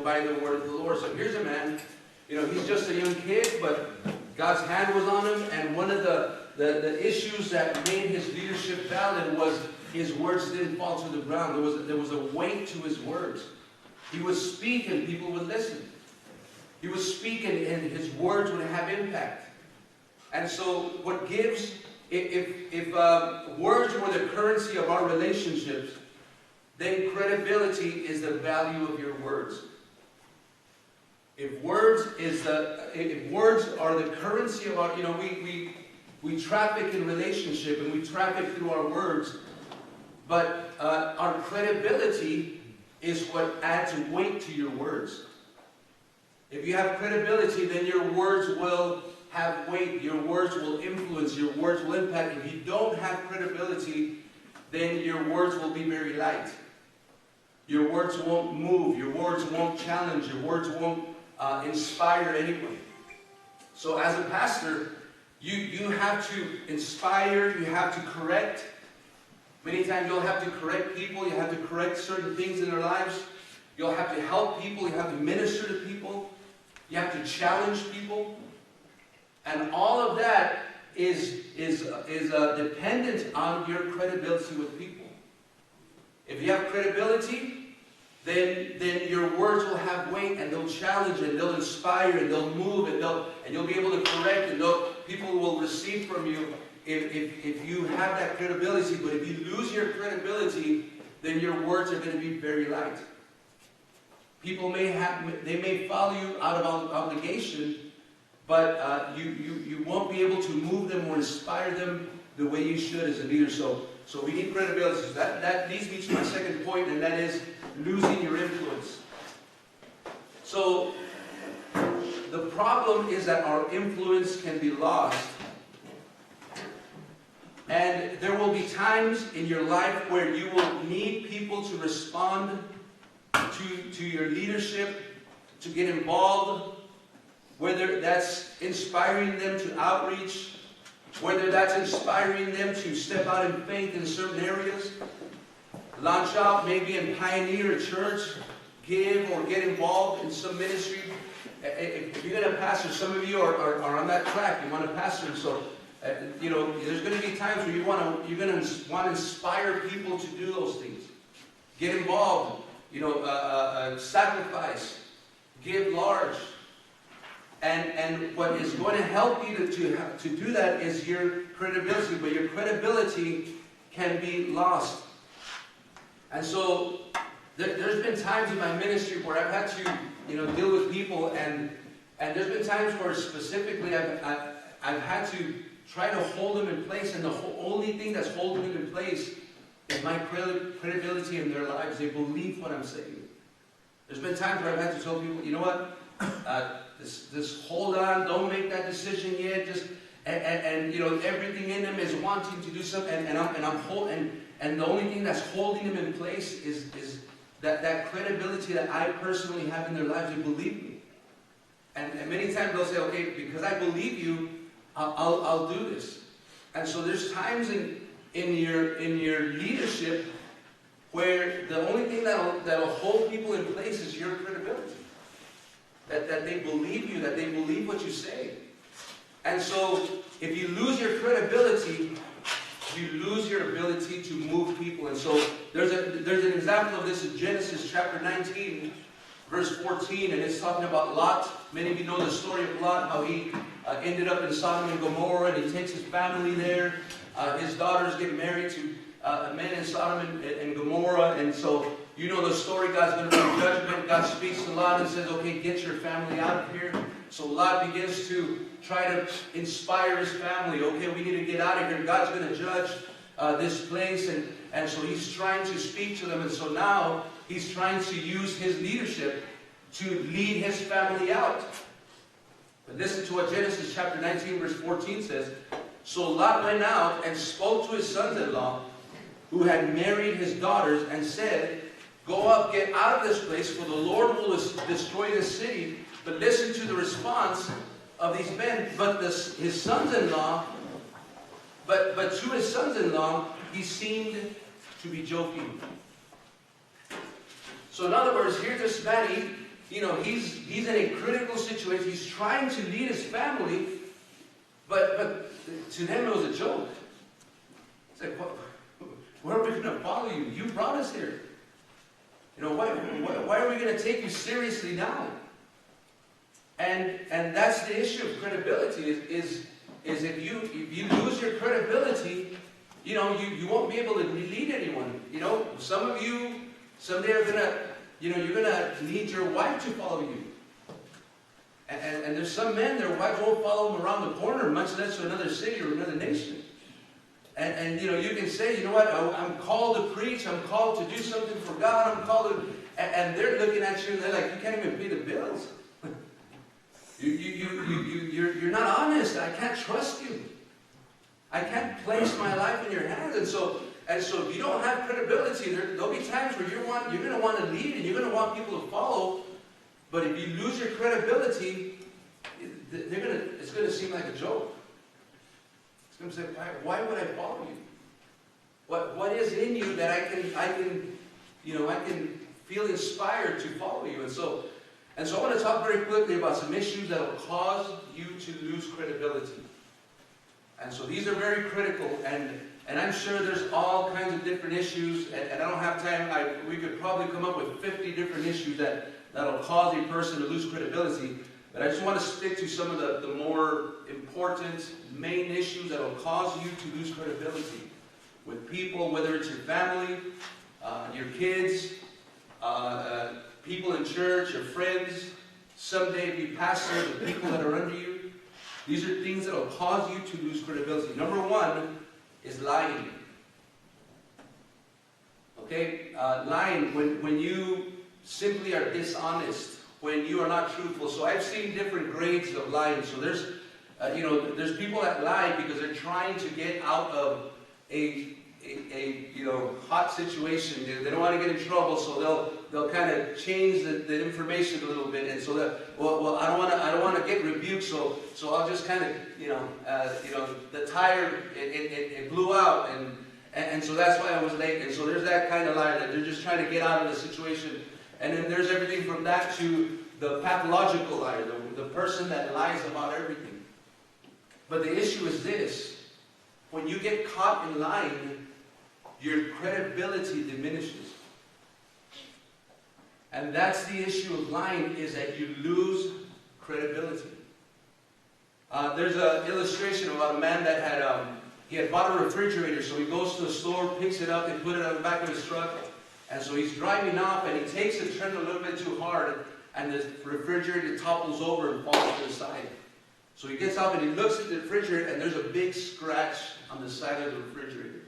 by the word of the Lord. So here's a man, he's just a young kid, but God's hand was on him, and one of the issues that made his leadership valid was his words didn't fall to the ground. There was a weight to his words. He would speak and people would listen. He would speak and his words would have impact. And so what gives, if words were the currency of our relationships, then credibility is the value of your words. If words are the currency of our, we traffic in relationship and we traffic through our words, but our credibility is what adds weight to your words. If you have credibility, then your words will have weight, your words will influence, your words will impact. If you don't have credibility, then your words will be very light. Your words won't move, your words won't challenge, your words won't inspire anyone. So as a pastor, you have to inspire, you have to correct. Many times you'll have to correct people, you have to correct certain things in their lives. You'll have to help people, you have to minister to people, you have to challenge people. And all of that is dependent on your credibility with people. If you have credibility, then your words will have weight, and they'll challenge, and they'll inspire, and they'll move, and you'll be able to correct, and people will receive from you if you have that credibility. But if you lose your credibility, then your words are going to be very light. People may follow you out of obligation, but you won't be able to move them or inspire them the way you should as a leader. So we need credibility. So that leads me to my second point, and that is losing your influence. So the problem is that our influence can be lost. And there will be times in your life where you will need people to respond to your leadership, to get involved, whether that's inspiring them to outreach, whether that's inspiring them to step out in faith in certain areas, launch out maybe and pioneer a church, give or get involved in some ministry. If you're going to pastor, some of you are on that track, you want to pastor, so there's going to be times where you're going to want to inspire people to do those things. Get involved, sacrifice, give large. And what is going to help you to do that is your credibility, but your credibility can be lost. And so there's been times in my ministry where I've had to deal with people, and there's been times where specifically I've had to try to hold them in place, and the only thing that's holding them in place is my credibility in their lives. They believe what I'm saying. There's been times where I've had to tell people, you know what, just hold on, don't make that decision yet. And everything in them is wanting to do something, and the only thing that's holding them in place is that credibility that I personally have in their lives. They believe me, and many times they'll say, okay, because I believe you, I'll do this. And so there's times in your leadership where the only thing that'll hold people in place is your credibility. That they believe you, that they believe what you say. And so if you lose your credibility, you lose your ability to move people. And so there's an example of this in Genesis chapter 19, verse 14, and it's talking about Lot. Many of you know the story of Lot, how he ended up in Sodom and Gomorrah, and he takes his family there. His daughters get married to men in Sodom and Gomorrah, and so you know the story. God's going to bring judgment. God speaks to Lot and says, okay, get your family out of here. So Lot begins to try to inspire his family. Okay, we need to get out of here. God's going to judge this place. And so he's trying to speak to them. And so now he's trying to use his leadership to lead his family out. But listen to what Genesis chapter 19 verse 14 says. So Lot went out and spoke to his sons-in-law who had married his daughters and said, go up, get out of this place, for the Lord will destroy this city. But listen to the response of these men. But to his sons-in-law, he seemed to be joking. So in other words, here's this man, he's in a critical situation. He's trying to lead his family, but to them it was a joke. It's like, where are we going to follow you? You brought us here. Why are we going to take you seriously now? And that's the issue of credibility. Is if you lose your credibility, you won't be able to lead anyone. Some of you someday are gonna, you're gonna need your wife to follow you. And there's some men, their wives won't follow them around the corner, much less to another city or another nation. And you can say, you know what, I'm called to preach, I'm called to do something for God, I'm called to, and they're looking at you and they're like, you can't even pay the bills. You're not honest. I can't trust you. I can't place my life in your hands. And so if you don't have credibility, there'll be times where you're going to want to lead and you're going to want people to follow. But if you lose your credibility, it's going to seem like a joke. It's going to say, why would I follow you? What is in you that I can feel inspired to follow you? And so I want to talk very quickly about some issues that will cause you to lose credibility. And so these are very critical, and I'm sure there's all kinds of different issues, and I don't have time. We could probably come up with 50 different issues that'll cause a person to lose credibility. But I just want to stick to some of the more important main issues that will cause you to lose credibility with people, whether it's your family, your kids, people in church, your friends, someday be pastors, the people that are under you. These are things that will cause you to lose credibility. Number one is lying. Okay? Lying, when you simply are dishonest, when you are not truthful. So I've seen different grades of lying. So there's people that lie because they're trying to get out of a hot situation. They don't want to get in trouble, so they'll kind of change the information a little bit, and so that I don't want to get rebuked, so I'll just kind of the tire it blew out, and so that's why I was late, and so there's that kind of lie that they're just trying to get out of the situation, and then there's everything from that to the pathological liar, the person that lies about everything. But the issue is this: when you get caught in lying, your credibility diminishes. And that's the issue of lying, is that you lose credibility. There's an illustration about a man that had bought a refrigerator, so he goes to the store, picks it up, and put it on the back of his truck. And so he's driving off, and he takes the turn a little bit too hard, and the refrigerator topples over and falls to the side. So he gets up and he looks at the refrigerator, and there's a big scratch on the side of the refrigerator.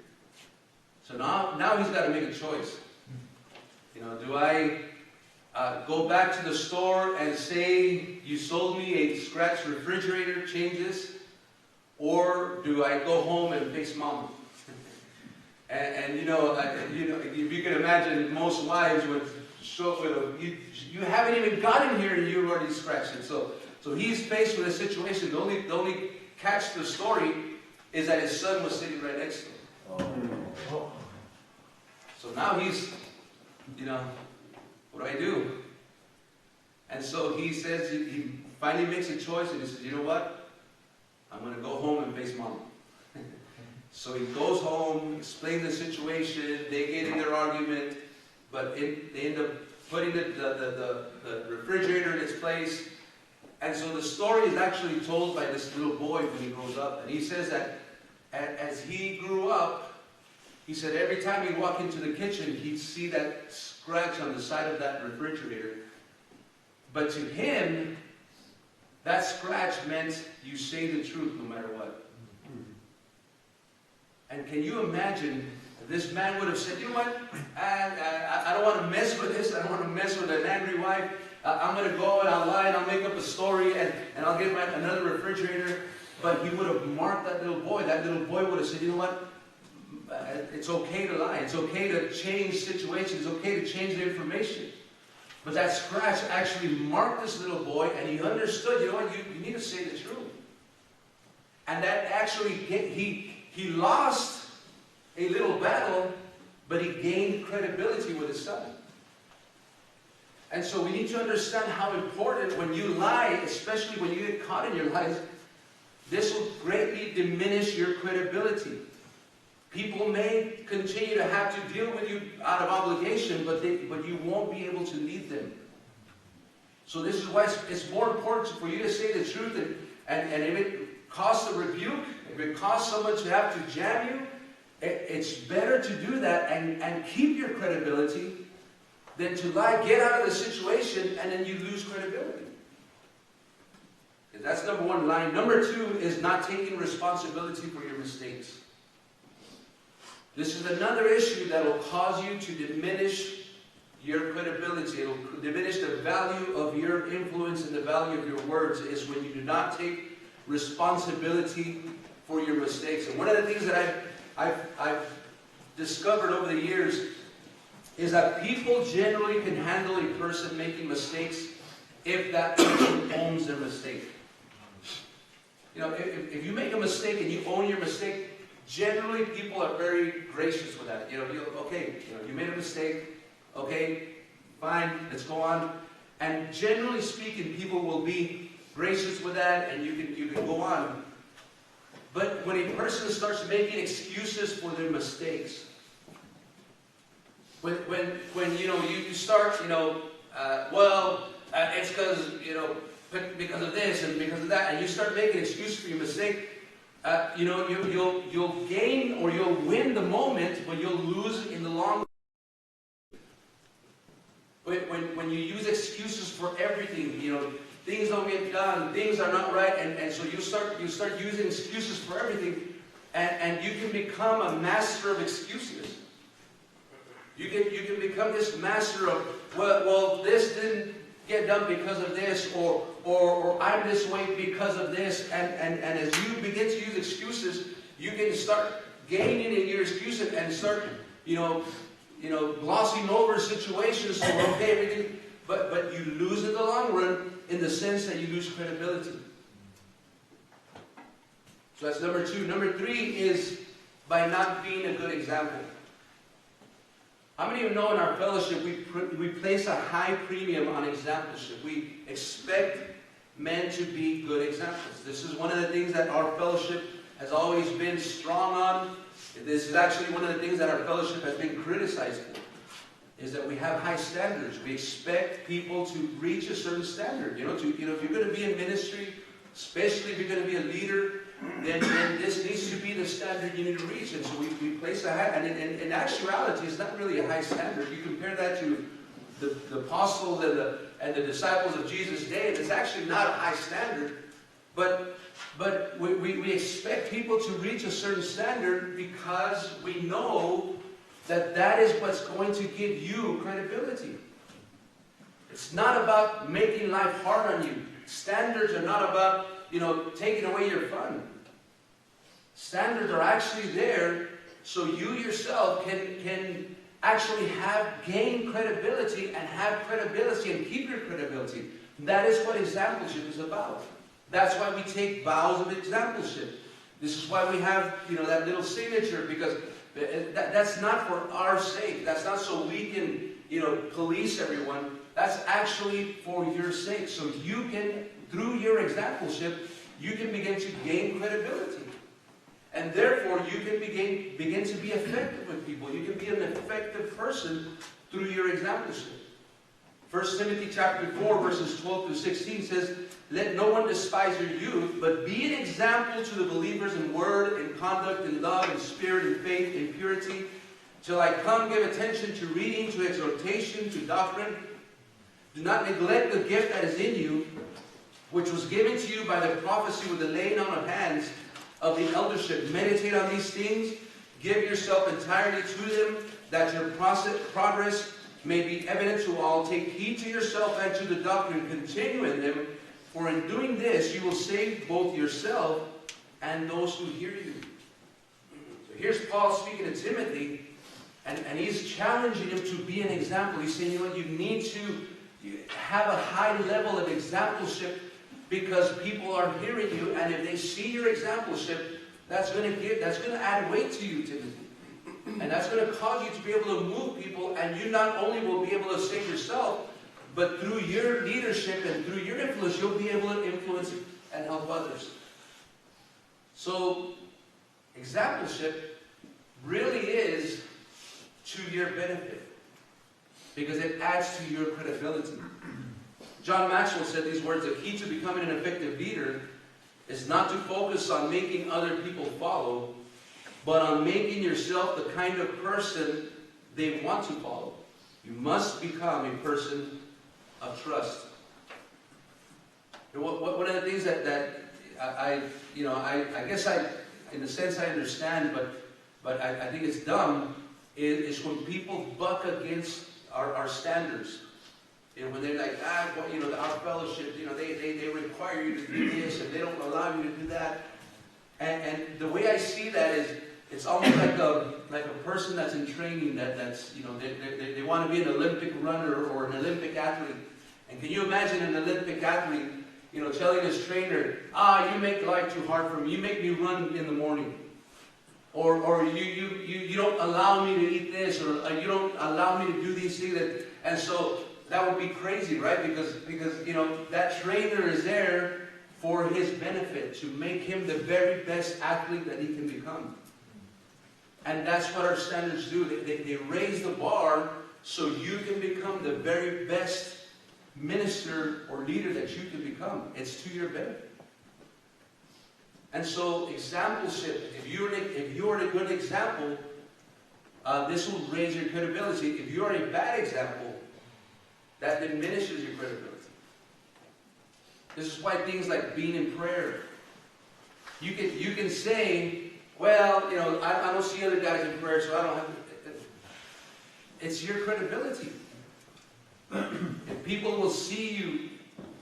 So now he's got to make a choice. Do I go back to the store and say, you sold me a scratched refrigerator, change this? Or do I go home and face mama? and if you can imagine, most wives would show up with you haven't even gotten here and you already scratched it. So he's faced with a situation. The only catch to the story is that his son was sitting right next to him. Oh. So now he's, what do I do? And so he says, he finally makes a choice, and he says, you know what? I'm going to go home and face mom. So he goes home, explains the situation, they get in their argument, but they end up putting the refrigerator in its place. And so the story is actually told by this little boy when he grows up. And he says that as he grew up, he said every time he'd walk into the kitchen, he'd see that scratch on the side of that refrigerator. But to him, that scratch meant you say the truth no matter what. And can you imagine, this man would have said, you know what, I don't want to mess with this, I don't want to mess with an angry wife, I'm going to go and I'll lie and I'll make up a story and I'll get another refrigerator. But he would have marked that little boy. That little boy would have said, you know what, it's okay to lie, it's okay to change situations, it's okay to change the information. But that scratch actually marked this little boy, and he understood, you know what, you need to say the truth. And that actually, he lost a little battle, but he gained credibility with his son. And so we need to understand how important when you lie, especially when you get caught in your lies, this will greatly diminish your credibility. People may continue to have to deal with you out of obligation, but you won't be able to lead them. So this is why it's more important for you to say the truth, and if it costs a rebuke, if it costs someone to have to jam you, it's better to do that and keep your credibility than to lie, get out of the situation, and then you lose credibility. That's number one, lying. Number two is not taking responsibility for your mistakes. This is another issue that will cause you to diminish your credibility. It will diminish the value of your influence and the value of your words, is when you do not take responsibility for your mistakes. And one of the things that I've discovered over the years is that people generally can handle a person making mistakes if that person owns their mistake. You know, if you make a mistake and you own your mistake, generally people are very gracious with that. You know, okay, you made a mistake, okay, fine, let's go on. And generally speaking, people will be gracious with that, and you can go on. But when a person starts making excuses for their mistakes, when you start, it's because of this and because of that, and you start making excuses for your mistake, you'll gain or you'll win the moment, but you'll lose in the long run. When you use excuses for everything, things don't get done, things are not right, and so you start using excuses for everything, and you can become a master of excuses. You can become this master of, well, this didn't get done because of this, or I'm this way because of this, and as you begin to use excuses, you can start gaining in your excuses and start, glossing over situations, so okay, everything, but you lose in the long run in the sense that you lose credibility. So that's number two. Number three is by not being a good example. How many of you know in our fellowship we place a high premium on exampleship? We expect men to be good examples. This is one of the things that our fellowship has always been strong on. This is actually one of the things that our fellowship has been criticized for, is that we have high standards. We expect people to reach a certain standard. If you're going to be in ministry, especially if you're going to be a leader, then this needs to be the standard you need to reach. And so we place a high, and in actuality, it's not really a high standard. You compare that to the apostles and the disciples of Jesus' day, it's actually not a high standard. But we expect people to reach a certain standard because we know that is what's going to give you credibility. It's not about making life hard on you. Standards are not about, taking away your fun. Standards are actually there so you yourself can actually gain credibility and have credibility and keep your credibility. That is what exampleship is about. That's why we take vows of exampleship. This is why we have, that little signature, because that's not for our sake. That's not so we can, police everyone. That's actually for your sake. So you can, through your exampleship, you can begin to gain credibility. And therefore, you can begin to be effective with people. You can be an effective person through your exampleship. 1 Timothy chapter 4, verses 12 through 16 says, "Let no one despise your youth, but be an example to the believers in word, in conduct, in love, in spirit, in faith, in purity. Till I come, give attention to reading, to exhortation, to doctrine. Do not neglect the gift that is in you, which was given to you by the prophecy with the laying on of hands of the eldership. Meditate on these things, give yourself entirely to them, that your progress may be evident to all. Take heed to yourself and to the doctrine, continue in them, for in doing this you will save both yourself and those who hear you." So here's Paul speaking to Timothy, and he's challenging him to be an example. He's saying, you need to have a high level of exampleship, because people are hearing you, and if they see your exampleship, that's going to add weight to you, Timothy. And that's going to cause you to be able to move people, and you not only will be able to save yourself, but through your leadership and through your influence, you'll be able to influence and help others. So, exampleship really is to your benefit, because it adds to your credibility. John Maxwell said these words: the key to becoming an effective leader is not to focus on making other people follow, but on making yourself the kind of person they want to follow. You must become a person of trust. One of the things that I guess in a sense I understand, but I think it's dumb, is when people buck against our standards. When they're like, our fellowship, they require you to do this, and they don't allow you to do that. And the way I see that is, it's almost like a person that's in training that's they want to be an Olympic runner or an Olympic athlete. And can you imagine an Olympic athlete, telling his trainer, you make life too hard for me. You make me run in the morning. Or you don't allow me to eat this, or you don't allow me to do these things. And so that would be crazy, right? Because that trainer is there for his benefit, to make him the very best athlete that he can become. And that's what our standards do. They raise the bar so you can become the very best minister or leader that you can become. It's to your benefit. And so, exampleship, if you're a good example, this will raise your credibility. If you're a bad example, that diminishes your credibility. This is why things like being in prayer, you can say, well, I don't see other guys in prayer, so I don't have to. It's your credibility. If people will see you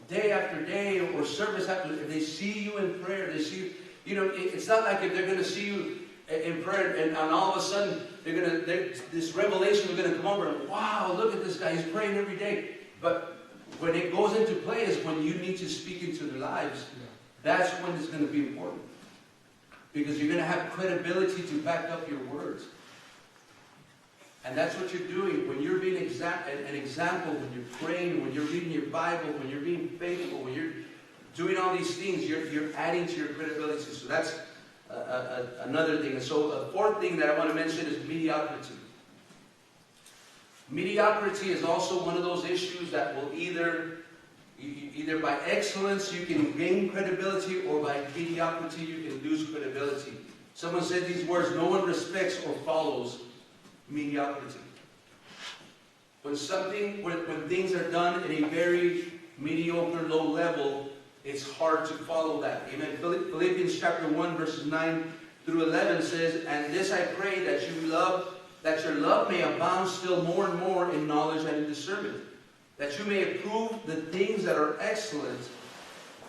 day after day, or service after, if they see you in prayer, they see you, it's not like if they're going to see you in prayer and all of a sudden this revelation is going to come over and, wow, look at this guy, he's praying every day. But when it goes into play is when you need to speak into their lives. That's when it's going to be important. Because you're going to have credibility to back up your words. And that's what you're doing. When you're being an example, when you're praying, when you're reading your Bible, when you're being faithful, when you're doing all these things, you're adding to your credibility. So that's another thing. And so a fourth thing that I want to mention is mediocrity. Mediocrity is also one of those issues that will either by excellence you can gain credibility, or by mediocrity you can lose credibility. Someone said these words: no one respects or follows mediocrity. When things are done at a very mediocre, low level, it's hard to follow that. Amen. Philippians chapter 1, verses 9 through 11 says, "And this I pray, that your love may abound still more and more in knowledge and in discernment, that you may approve the things that are excellent,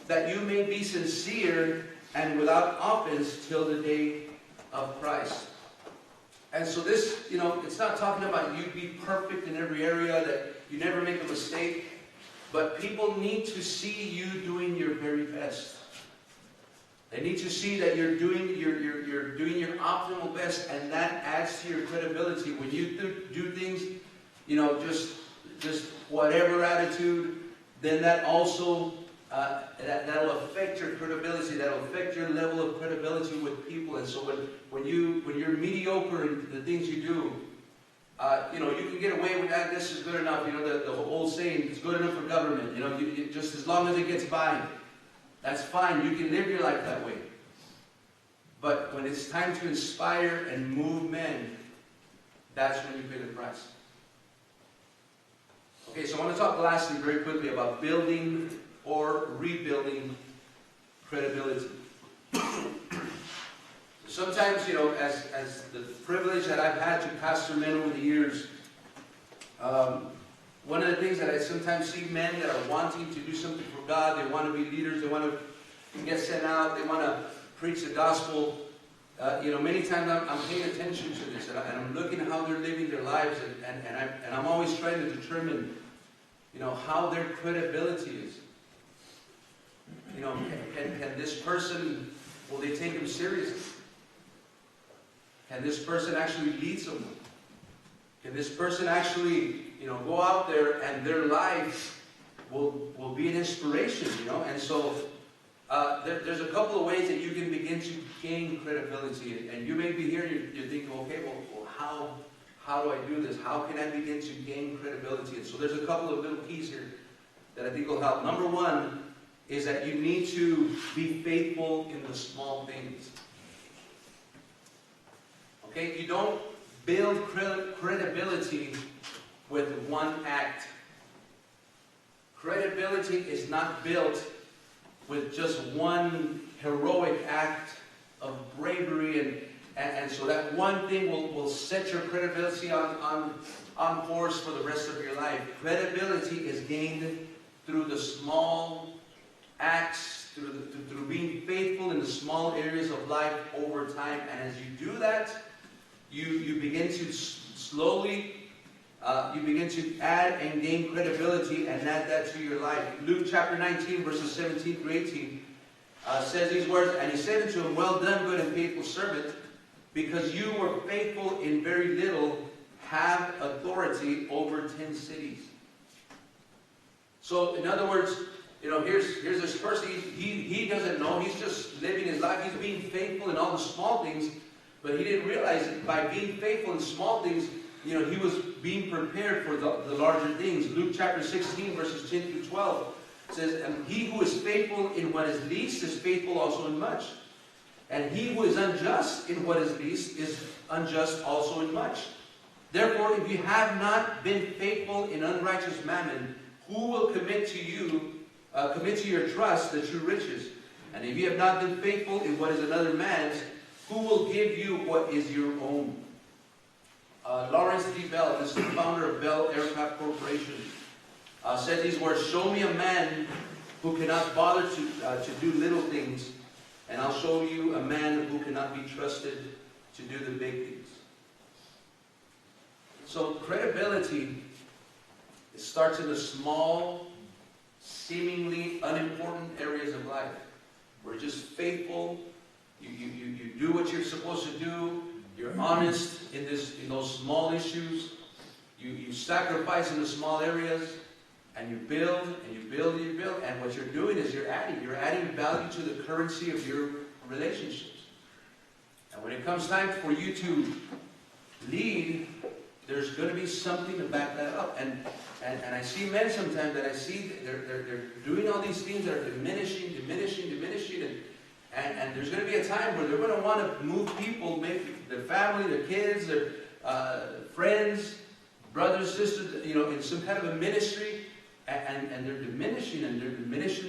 that you may be sincere and without offense till the day of Christ." And so this, it's not talking about you be perfect in every area, that you never make a mistake, but people need to see you doing your very best. They need to see that you're doing your optimal best, and that adds to your credibility. When you do things, just whatever attitude, then that also that'll affect your credibility. That'll affect your level of credibility with people. And so when you're mediocre in the things you do, you can get away with that. This is good enough. The old saying, it's good enough for government. Just as long as it gets by, that's fine. You can live your life that way. But when it's time to inspire and move men, that's when you pay the price. Okay, so I want to talk lastly very quickly about building or rebuilding credibility. Sometimes, as the privilege that I've had to pastor men over the years, one of the things that I sometimes see men that are wanting to do something for God, they want to be leaders, they want to get sent out, they want to preach the gospel. Many times I'm paying attention to this, and I'm looking at how they're living their lives, and I'm always trying to determine, how their credibility is. Can this person, will they take him seriously? Can this person actually lead someone? Can this person actually, go out there and their life will be an inspiration, And so there's a couple of ways that you can begin to gain credibility. And you may be here, you're thinking, okay, well, how do I do this? How can I begin to gain credibility? And so there's a couple of little keys here that I think will help. Number one is that you need to be faithful in the small things. Okay, you don't build credibility with one act. Credibility is not built with just one heroic act of bravery, and so that one thing will set your credibility on course for the rest of your life. Credibility is gained through the small acts, through being faithful in the small areas of life over time. And as you do that, you begin to slowly, you begin to add and gain credibility and add that to your life. Luke chapter 19, verses 17 through 18 says these words, "And he said unto him, Well done, good and faithful servant, because you were faithful in very little, have authority over 10 cities." So, in other words, here's this person, he doesn't know, he's just living his life, he's being faithful in all the small things, but he didn't realize that by being faithful in small things, he was being prepared for the larger things. Luke chapter 16, verses 10 through 12 says, "And he who is faithful in what is least is faithful also in much. And he who is unjust in what is least is unjust also in much. Therefore, if you have not been faithful in unrighteous mammon, who will commit to your trust the true riches? And if you have not been faithful in what is another man's, who will give you what is your own?" Lawrence D. Bell, this is the founder of Bell Aircraft Corporation, said these words, "Show me a man who cannot bother to do little things, and I'll show you a man who cannot be trusted to do the big things." So credibility, it starts in the small, seemingly unimportant areas of life. We're just faithful. You do what you're supposed to do. You're honest in those small issues. You sacrifice in the small areas, and you build and you build and you build. And what you're doing is you're adding value to the currency of your relationships. And when it comes time for you to lead, there's going to be something to back that up. And I see men sometimes that I see they're doing all these things that are diminishing, and there's going to be a time where they're going to want to move people, maybe their family, their kids, their friends, brothers, sisters, in some kind of a ministry, and they're diminishing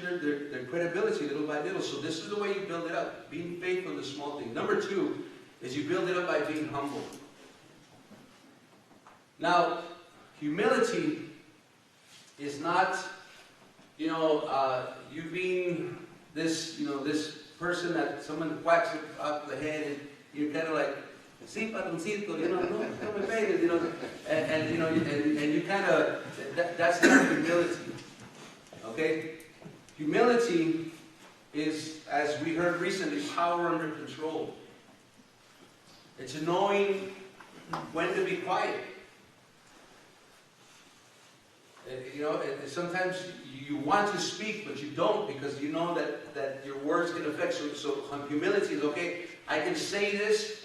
their credibility little by little. So this is the way you build it up, being faithful in the small thing. Number two is you build it up by being humble. Now, humility is not, you being this, this person that someone whacks up the head and you're kind of like, "Sí, patroncito, no me pegues, and you kind of, that's not humility, okay? Humility is, as we heard recently, power under control. It's knowing when to be quiet. Sometimes you want to speak, but you don't, because you know that your words can affect. So humility is, okay, I can say this,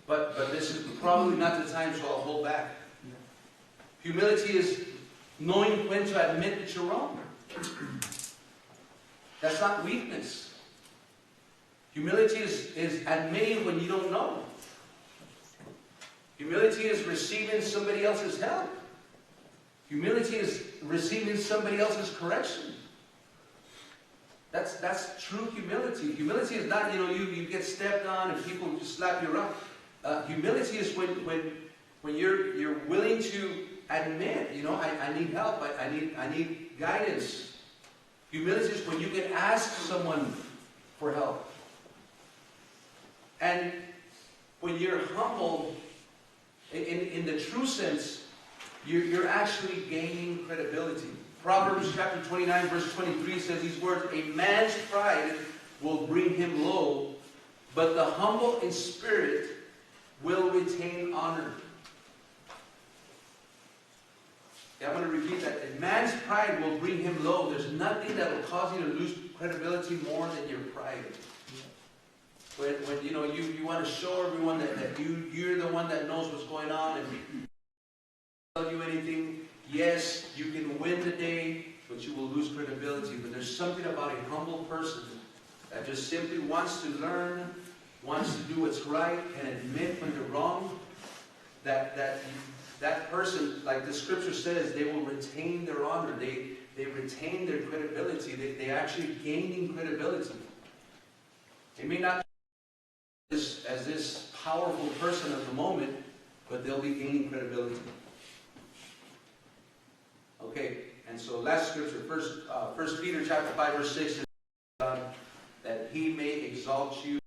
but this is probably not the time, so I'll hold back. Humility is knowing when to admit that you're wrong. That's not weakness. Humility is admitting when you don't know. Humility is receiving somebody else's help. Humility is receiving somebody else's correction. That's true humility. Humility is not, you get stepped on and people just slap you around. Humility is when you're willing to admit, I need help, I need guidance. Humility is when you can ask someone for help. And when you're humble, in the true sense, you're actually gaining credibility. Proverbs chapter 29, verse 23 says these words, "A man's pride will bring him low, but the humble in spirit will retain honor." I'm going to repeat that. And man's pride will bring him low. There's nothing that will cause you to lose credibility more than your pride. When you know you want to show everyone that you're the one that knows what's going on, and tell you anything. Yes, you can win the day, but you will lose credibility. But there's something about a humble person that just simply wants to learn, wants to do what's right, and admit when they're wrong. That person, like the scripture says, they will retain their honor. They retain their credibility. They actually gaining credibility. They may not be as this powerful person at the moment, but they'll be gaining credibility. Okay, and so last scripture, First Peter chapter 5 verse 6 says, that he may exalt you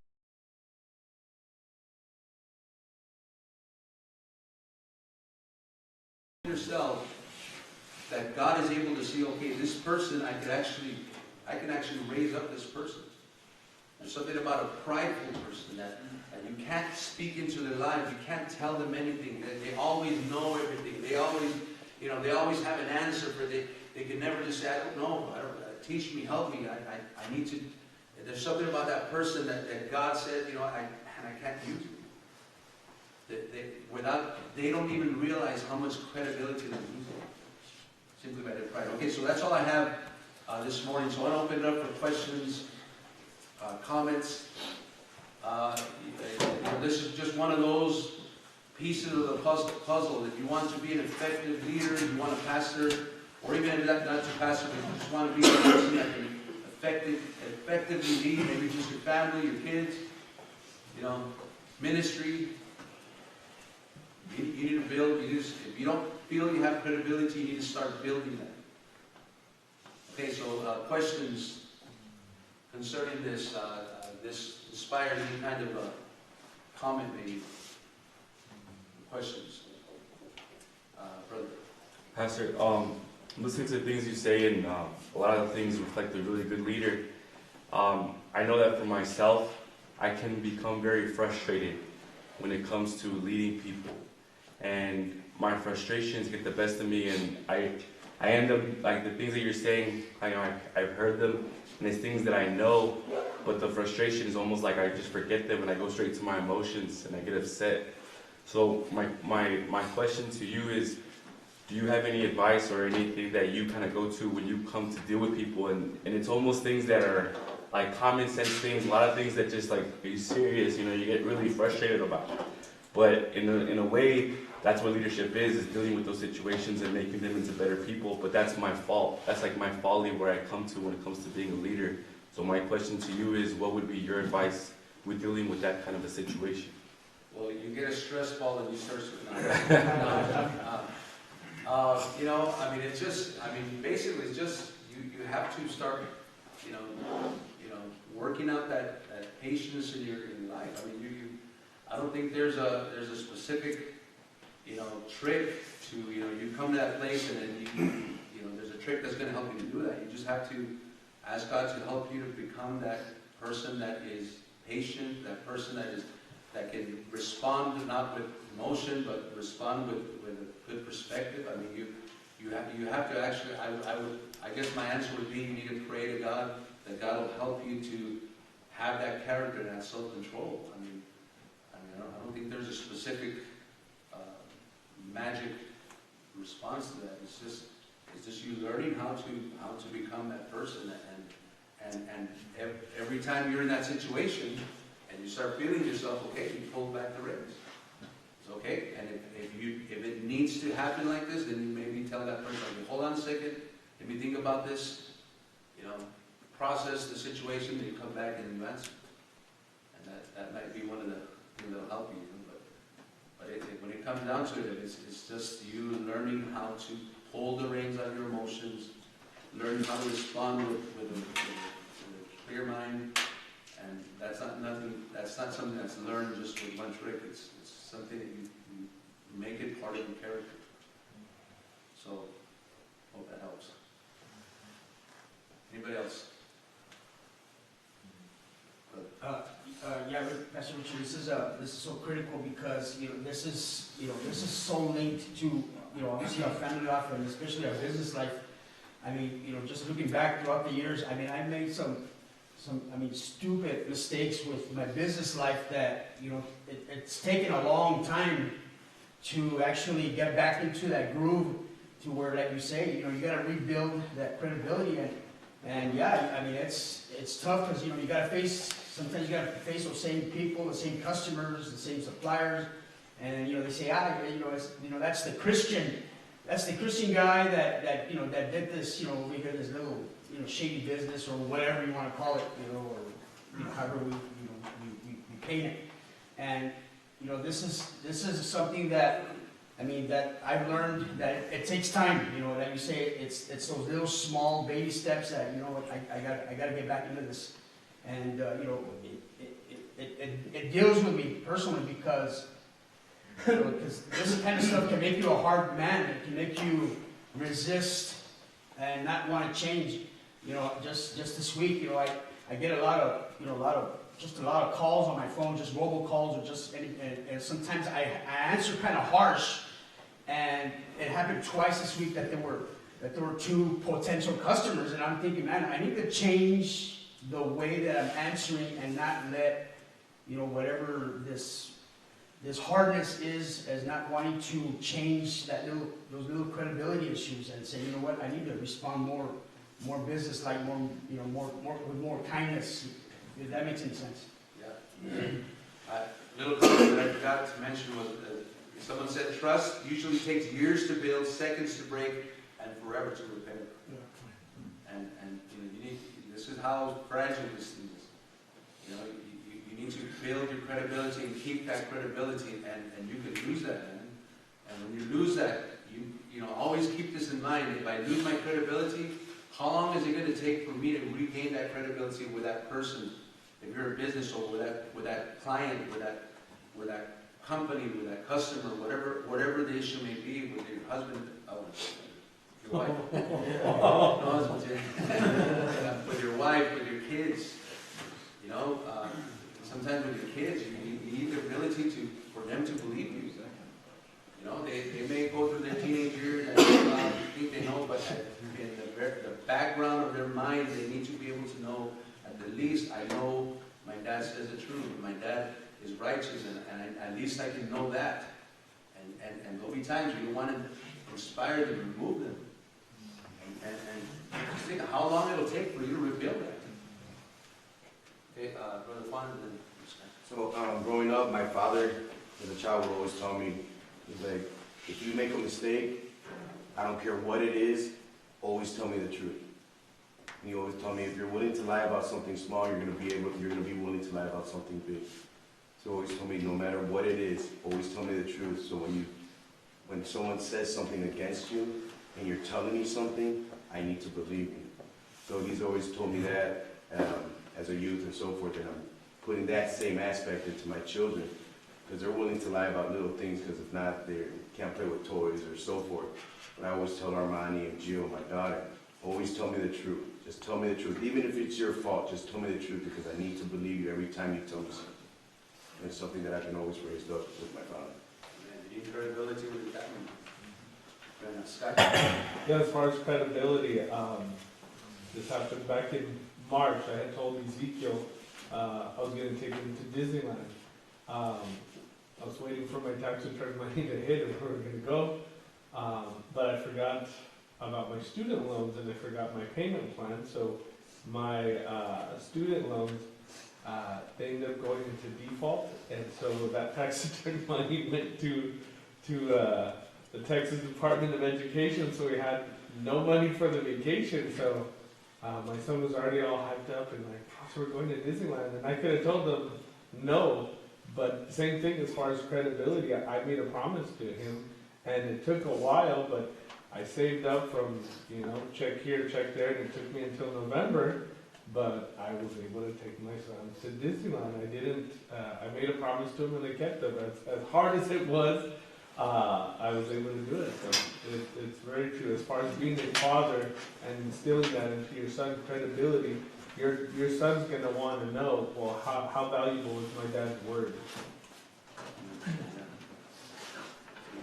yourself, that God is able to see, okay, this person I can actually raise up this person. There's something about a prideful person that you can't speak into their lives, you can't tell them anything. They always know everything. They always have an answer for it. They can never just say, I don't know, teach me, help me, I need to. There's something about that person that God said, I can't use it. They don't even realize how much credibility they're losing simply by their pride. Okay, so that's all I have this morning. So I want to open it up for questions, comments. This is just one of those pieces of the puzzle. If you want to be an effective leader, if you want to pastor, or even not to pastor, but you just want to be a person that can effectively lead, maybe just your family, your kids, ministry. You need to build. If you don't feel you have credibility, you need to start building that. Okay, so questions concerning this. This inspires any kind of comment, maybe. Questions, brother. Pastor, listening to the things you say, and a lot of the things reflect a really good leader. I know that for myself, I can become very frustrated when it comes to leading people. And my frustrations get the best of me, and I end up, like the things that you're saying, I've heard them, and it's things that I know, but the frustration is almost like I just forget them, and I go straight to my emotions, and I get upset. So my question to you is, do you have any advice or anything that you kind of go to when you come to deal with people? And it's almost things that are like common sense things, a lot of things that just like, are you serious? You get really frustrated about. But in a way, that's what leadership is dealing with those situations and making them into better people. But that's my fault. That's like my folly where I come to when it comes to being a leader. So my question to you is, what would be your advice with dealing with that kind of a situation? Well, you get a stress ball and you start basically it's just, you have to start, working out that patience in your life. I don't think there's a specific, trick to, you come to that place and then there's a trick that's going to help you to do that. You just have to ask God to help you to become that person that is patient, that person that can respond not with emotion, but respond with a good perspective. You have to actually, I guess my answer would be, you need to pray to God that God will help you to have that character and that self-control. I don't think there's a specific magic response to that. It's just you learning how to become that person, and every time you're in that situation and you start feeling yourself, okay, you pull back the reins. It's okay, and if it needs to happen like this, then you maybe tell that person, okay, hold on a second, let me think about this, process the situation, then you come back and you answer. And that might be one of the things that'll help you. But when it comes down to it, it's just you learning how to hold the reins on your emotions, learn how to respond with a clear mind, and that's not something that's learned just with one trick. It's something that you make it part of your character. So, hope that helps. Anybody else? Yeah, Pastor Richard, this is so critical because this is so linked to you know, obviously our family life and especially our business life. I mean, you know, just looking back throughout the years, I mean, I made some stupid mistakes with my business life that, you know, it's taken a long time to actually get back into that groove to where, like you say, you know, you gotta rebuild that credibility and yeah, I mean, it's tough because, you know, sometimes you gotta face those same people, the same customers, the same suppliers, and, you know, they say, that's the Christian guy that you know, that did this, you know, we hear this little, you know, shady business or whatever you want to call it, you know, or, you know, however we paint it. And, you know, this is something that, I mean, that I've learned that it takes time, you know, like you say, it's those little small baby steps that, you know what, I gotta get back into this. And, you know, it deals with me personally because, you know, because this kind of stuff can make you a hard man. It can make you resist and not want to change. You know, just this week, you know, I get a lot of calls on my phone, just mobile calls, or just and sometimes I answer kind of harsh. And it happened twice this week that there were two potential customers, and I'm thinking, man, I need to change the way that I'm answering and not let, you know, whatever this hardness is as not wanting to change those little credibility issues and say, you know what, I need to respond more business-like, more, you know, more with more kindness. If that makes any sense. Yeah. Little comment that I forgot to mention was, someone said trust usually takes years to build, seconds to break, and forever to repair. Yeah. And you know, this is how fragile this thing is. You know, you need to build your credibility and keep that credibility, and you can lose that, man. And when you lose that, you know, always keep this in mind. If I lose my credibility, how long is it going to take for me to regain that credibility with that person? If you're a business, or with that client, with that company, with that customer, whatever the issue may be, with your husband, your wife, no, with your wife, with your kids, you know. Sometimes with your kids, you need the ability for them to believe you. You know, they may go through their teenage years and think they know, but in the background of their mind, they need to be able to know, at the least, I know my dad says the truth. My dad is righteous, and at least I can know that. And there'll be times you want to inspire them and move them. And just think of how long it'll take for you to rebuild that. Okay, Brother Juan, then. So, growing up, my father, as a child, would always tell me, he's like, if you make a mistake, I don't care what it is, always tell me the truth. And he always told me, if you're willing to lie about something small, you're gonna be willing to lie about something big. So he always told me, no matter what it is, always tell me the truth. So when someone says something against you, and you're telling me something, I need to believe you. So he's always told me that as a youth and so forth, and I'm putting that same aspect into my children, because they're willing to lie about little things, because if not, they can't play with toys or so forth. But I always tell Armani and Gio, my daughter, always tell me the truth. Just tell me the truth. Even if it's your fault, just tell me the truth, because I need to believe you every time you tell me something. And it's something that I've been always raised up with my father. You need credibility with your family. Yeah, as far as credibility, this happened back in March. I had told Ezekiel I was going to take him to Disneyland. I was waiting for my tax return money to hit and we were going to go, but I forgot about my student loans and I forgot my payment plan. So my student loans, they ended up going into default, and so that tax return money went to the Texas Department of Education. So we had no money for the vacation. So my son was already all hyped up and like, so we're going to Disneyland, and I could have told them no, but same thing as far as credibility. I made a promise to him, and it took a while, but I saved up from, you know, check here, check there, and it took me until November, but I was able to take my son to Disneyland. I made a promise to him, and I kept it. As hard as it was, I was able to do it. So it's very true. As far as being a father and instilling that into your son's credibility, your son's going to want to know, well, how valuable is my dad's word?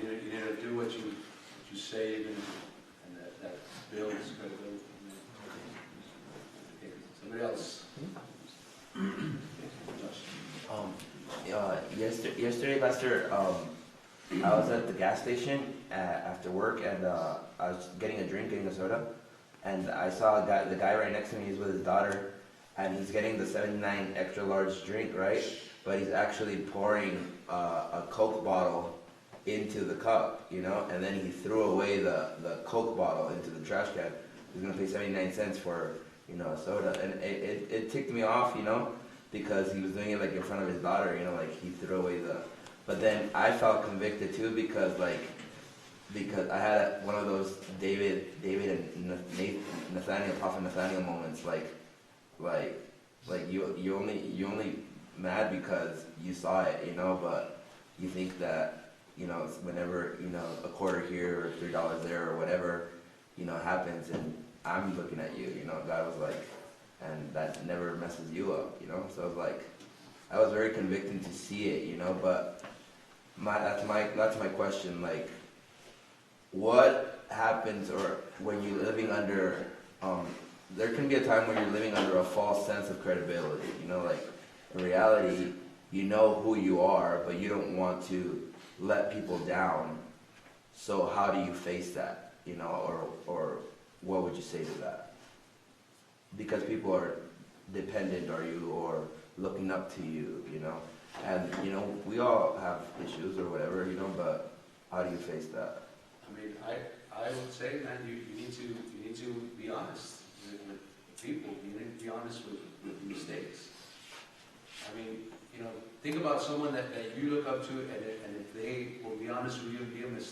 You need to do what you you say you're gonna do, and that builds credibility. Okay, somebody else? Josh. Yesterday, Lester, I was at the gas station after work, and I was getting a soda, and I saw the guy right next to me. He's with his daughter, and he's getting the 79 extra large drink, right? But he's actually pouring a Coke bottle into the cup, you know, and then he threw away the Coke bottle into the trash can. He's gonna pay 79 cents for, you know, a soda, and it ticked me off, you know, because he was doing it like in front of his daughter, you know, like he threw away the. But then I felt convicted too because I had one of those David and Nathaniel, Prophet Nathaniel moments, like you only mad because you saw it, you know, but you think that, you know, whenever, you know, a quarter here or $3 there or whatever, you know, happens, and I'm looking at you, you know, God was like, and that never messes you up, you know, so it was like, I was very convicting to see it, you know, but that's my question, like, what happens, or when you're living under, there can be a time when you're living under a false sense of credibility, you know, like, in reality, you know who you are, but you don't want to let people down, so how do you face that, you know, or what would you say to that? Because people are dependent on you, or looking up to you, you know, and, you know, we all have issues or whatever, you know, but how do you face that? I mean, I would say, man, you need to be honest with people. You need to be honest with mistakes. I mean, you know, think about someone that you look up to, and if they will be honest with you and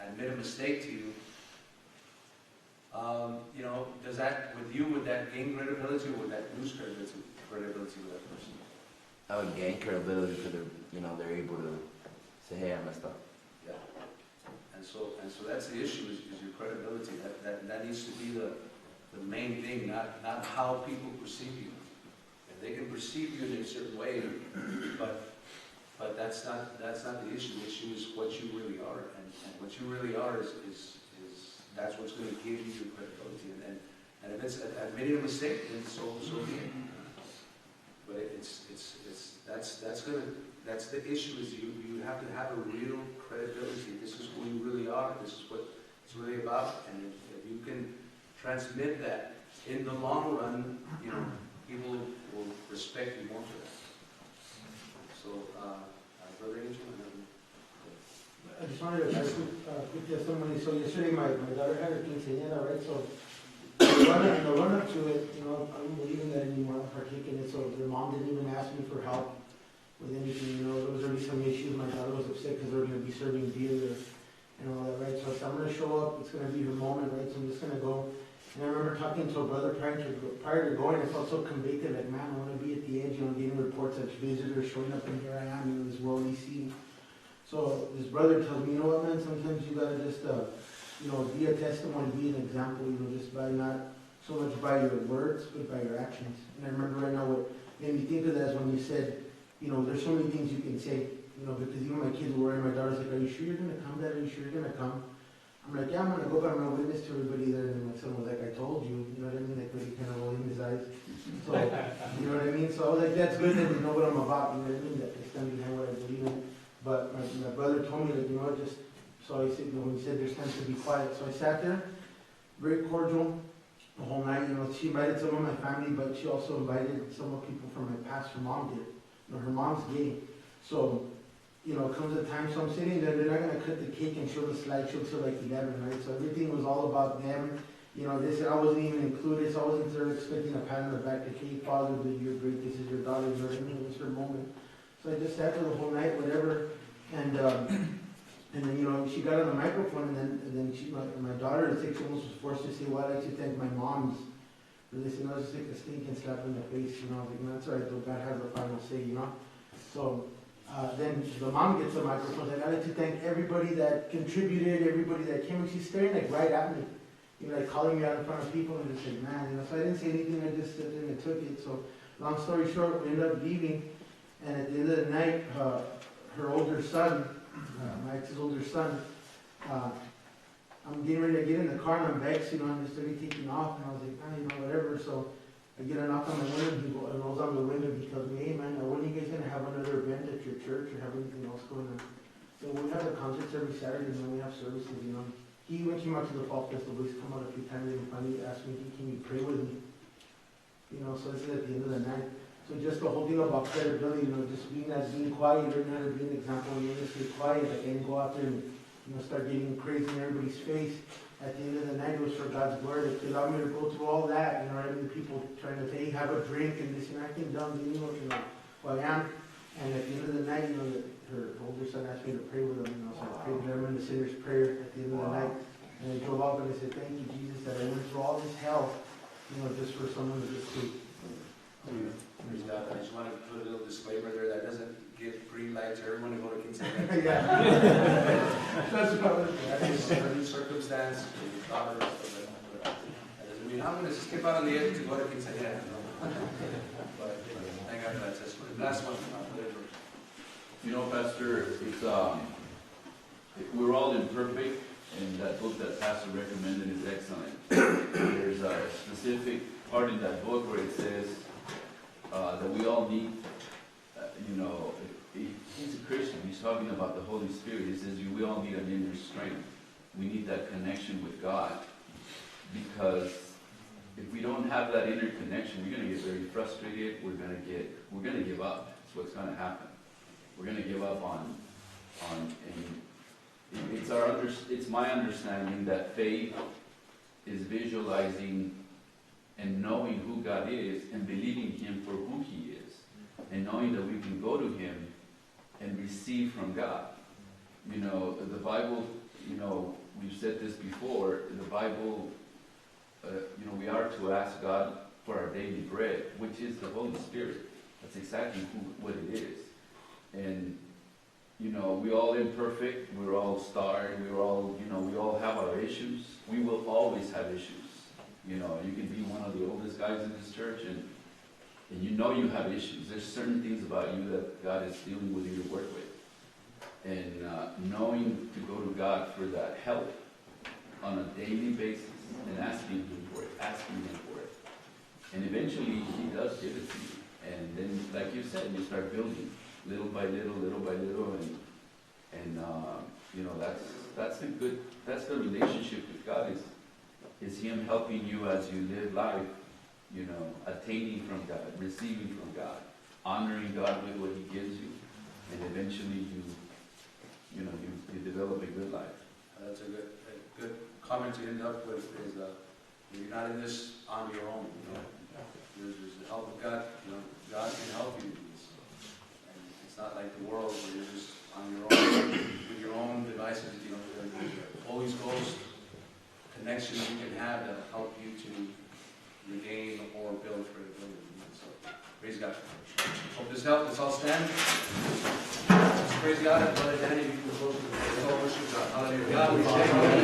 admit a mistake to you, you know, would that gain credibility, or would that lose credibility with that person? I would gain credibility because they're able to say, hey, I messed up. Yeah. And so that's the issue, is your credibility. That needs to be the main thing, not how people perceive you. And they can perceive you in a certain way, but that's not the issue. The issue is what you really are, and what you really are is that's what's going to give you your credibility. And if it's admitting a mistake, then so be it. But that's the issue, is you have to have a real credibility. This is who you really are. This is what it's really about. And if you can transmit that, in the long run, you know, people will respect you more for that. So, Brother Angel, I just wanted to ask quick testimony. So yesterday my daughter had her quinceañera, right? So in the run up to it, you know, I don't believe in that anymore. I'm partaking in it. So their mom didn't even ask me for help with anything. You know, there was already some issues. My daughter was upset because they were going to be serving beer and all that, right? So I'm going to show up. It's going to be her moment, right? So I'm just going to go. And I remember talking to a brother prior to going. I felt so convicted, like, man, I want to be at the edge, you know, getting reports of visitors showing up, and here I am, you know, this worldly scene. So this brother tells me, you know what, man, sometimes you got to just, you know, be a testimony, be an example, you know, just by not so much by your words, but by your actions. And I remember right now what made me think of that is when you said, you know, there's so many things you can say, you know, because even my kids were worried, my daughter's like, are you sure you're going to come, Dad? Are you sure you're going to come? I'm like, yeah, I'm going to go, but I'm going to witness to everybody there. And then my son was like, I told you, you know what I mean? Like, really kind of rolling his eyes. So, you know what I mean? So I was like, that's good that you know what I'm about, you know what I mean? That I stand behind what I believe in. But my brother told me, like, you know, just, so I said, you know, when he said there's time to be quiet. So I sat there, very cordial the whole night. You know, she invited some of my family, but she also invited some of people from my past. Her mom did. You know, her mom's gay. So, you know, comes a time, so I'm sitting there, they're not going to cut the cake and show the slideshow till like 11, right? So everything was all about them. You know, I wasn't even included, so I wasn't there expecting a pat on the back, like, hey, Father, you're great, this is your daughter, you know what I mean? It was her moment. So I just sat there the whole night, whatever, and then, you know, she got on the microphone, and then my daughter at 6 almost was forced to say, well, I'd like to thank my moms for this, and I was just like a stinking slap in the face, you know, I was like, no, that's all right, though, God has the final say, you know? So, then the mom gets the microphone, and I'd like to thank everybody that contributed, everybody that came, and she's staring like right at me, you know, like calling me out in front of people, and just like, man, you know, so I didn't say anything, I just stood there and I took it. So, long story short, we ended up leaving, and at the end of the night, her older son, my ex's older son, I'm getting ready to get in the car and I'm vexed, you know, I'm just already taking off, and I was like, you know, whatever, so I get a knock on my window, and he rolls on the window, he tells me, hey man, when are you guys gonna have another event at your church, or have anything else going on? So we have the concerts every Saturday, and then we have services, you know. He even came out to the fall festival, he's come out a few times, and finally asked me, hey, can you pray with me? You know, so this is at the end of the night. So just the whole thing about credibility, you know, just being quiet, learning how to be an example, and just stay quiet, like, and go out there and, you know, start getting crazy in everybody's face. At the end of the night, it was for God's word. It allowed me to go through all that, you know, I mean, people trying to say, hey, have a drink, and this, and I think dumb, you know, well, I am. And at the end of the night, you know, her older son asked me to pray with him, you know, so I prayed with him in the sinner's prayer at the end of the night. And I drove up and I said, thank you, Jesus, that I went through all this hell, you know, just for someone to just see. Praise God. I just want to put a little disclaimer there that doesn't give green light to everyone to go to Quinceañera. Yeah. That's about it. That is a new circumstance. That doesn't mean I'm going to skip out on the edge to go to Quinceañera. But thank God for that testimony. Last one. You know, Pastor, we're all imperfect, and that book that Pastor recommended is excellent. There's a specific part in that book where it says that we all need, he's a Christian, he's talking about the Holy Spirit. He says we all need an inner strength. We need that connection with God, because if we don't have that inner connection, we're going to get very frustrated. We're going to give up. That's what's going to happen. We're going to give up and it's my understanding that faith is visualizing and knowing who God is and believing Him for who He is, and knowing that we can go to Him and receive from God. You know, the Bible, we've said this before, the Bible, we are to ask God for our daily bread, which is the Holy Spirit. That's exactly what it is. And, we're all imperfect, we're all starved, we all have our issues. We will always have issues. You can be one of the oldest guys in this church and you have issues. There's certain things about you that God is dealing with you to work with. And knowing to go to God for that help on a daily basis and asking Him for it. And eventually He does give it to you. And then, like you said, you start building little by little, and that's the relationship with God is Him helping you as you live life, attaining from God, receiving from God, honoring God with what He gives you, and eventually you develop a good life. That's a good comment to end up with. Is you're not in this on your own. There's the help of God. God can help you. And it's not like the world where you're just on your own with your own devices. There's Holy Ghost connections you can have that help you to regain or build credibility. So, praise God. Hope this helped. Let's all stand. Praise God. Brother Danny, you can close the worship. Hallelujah. God, we thank you.